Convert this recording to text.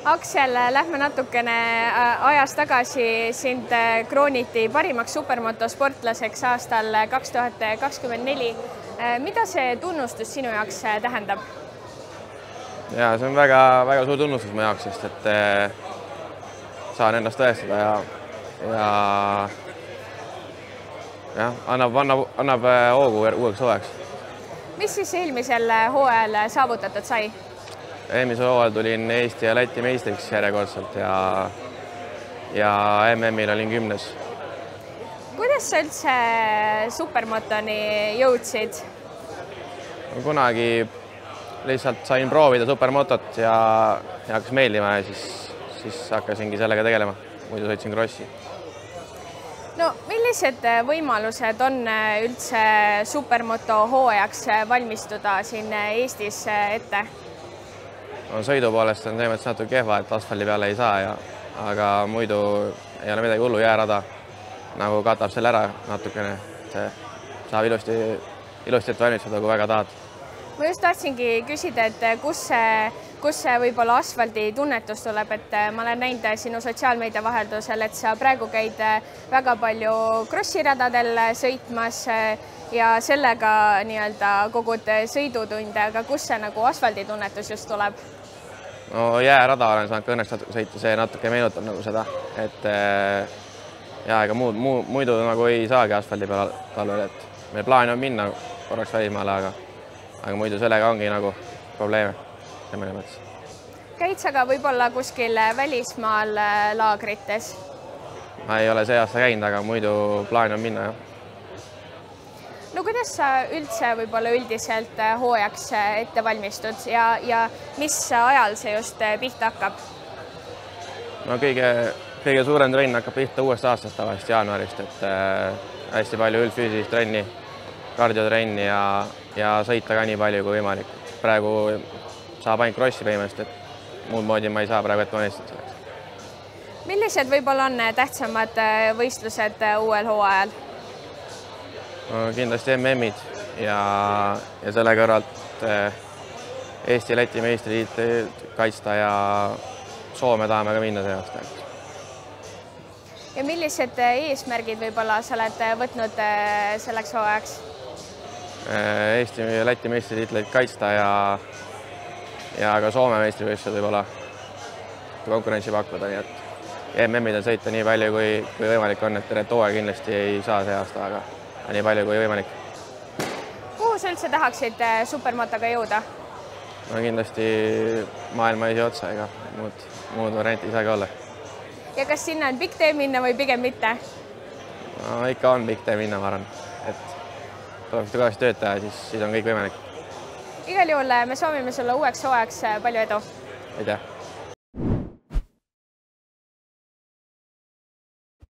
Aksel, lähme natukene ajas tagasi. Sind krooniti parimaks supermotosportlaseks aastal 2024. Mida see tunnustus sinu jaoks tähendab? Ja see on väga suur tunnustus mu jaoks, sest et saan ennast tõestada ja annab hoogu uueks hooajaks. Mis siis eelmisel hooajal saavutatud sai? Eelmisel hooajal tulin Eesti ja Läti meistriks järjekordselt ja MM-il olin 10. Kuidas sa üldse supermotoni jõudsid? Kunagi lihtsalt sain proovida supermotot ja hakkas meeldima ja siis hakkasingi sellega tegelema. Muidu sõitsin krossi. No, millised võimalused on üldse supermoto hooajaks valmistuda siin Eestis ette? No, sõidu poolest on teemets natuke kehva, et asfaldi peale ei saa, aga muidu ei ole midagi hullu, jäärada nagu katab selle ära natukene. Saab ilusti ette valmistada, kui väga tahad. Ma just tahtsingi küsida, et kus see võib-olla asfaldi tunnetus tuleb, et ma olen näinud sinu sotsiaalmeedia vaheldusel, et sa praegu käid väga palju krossiradadel sõitmas ja sellega nii-öelda kogud sõidutunde, aga kus see nagu asfaldi tunnetus just tuleb? No jäärada olen saanud ka õnneks sõita, see natuke meenutab nagu seda, et ega muidu nagu ei saagi asfaldi peal talvel, et meil plaan on minna korraks välismaale, aga muidu sellega ongi nagu probleeme. Käid sa ka võib-olla kuskil välismaal laagrites? Ma ei ole see aasta käinud, aga muidu plaan on minna, jah. No kuidas sa üldse võib-olla üldiselt hooajaks ette valmistud ja mis ajal see just pihta hakkab? No kõige suurem trenn hakkab pihta uuest aastast tavaliselt jaanuarist, et hästi palju üldfüüsilist trenni, kardiotrenni ja sõita ka nii palju kui võimalik. Praegu saab ainult krossi põhimõtteliselt, et muud moodi ma ei saa praegu ette valmistada selleks. Millised võib-olla on tähtsamad võistlused uuel hooajal? Kindlasti MM-id ja selle kõrvalt Eesti ja Läti meistritiitlit kaitsta ja Soome tahame ka minna see aasta. Ja millised eesmärgid võib-olla sa oled võtnud selleks hooajaks? Eesti ja Läti meistritiitlit kaitsta ja ka Soome meistrivõistlused võib-olla konkurentsi pakkuda, nii et MM-id on sõita nii palju kui võimalik on, et hooaja kindlasti ei saa see aasta, aga nii palju kui võimalik. Kuhu sa üldse tahaksid supermotoga jõuda? No kindlasti maailma esiotsa, ega muud varianti ei saagi olla. Ja kas sinna on pikk tee minna või pigem mitte? No ikka on pikk tee minna, ma arvan, et tuleb kõvasti tööd teha, siis on kõik võimalik. Igal juhul me soovime sulle uueks hooajaks palju edu. Aitäh!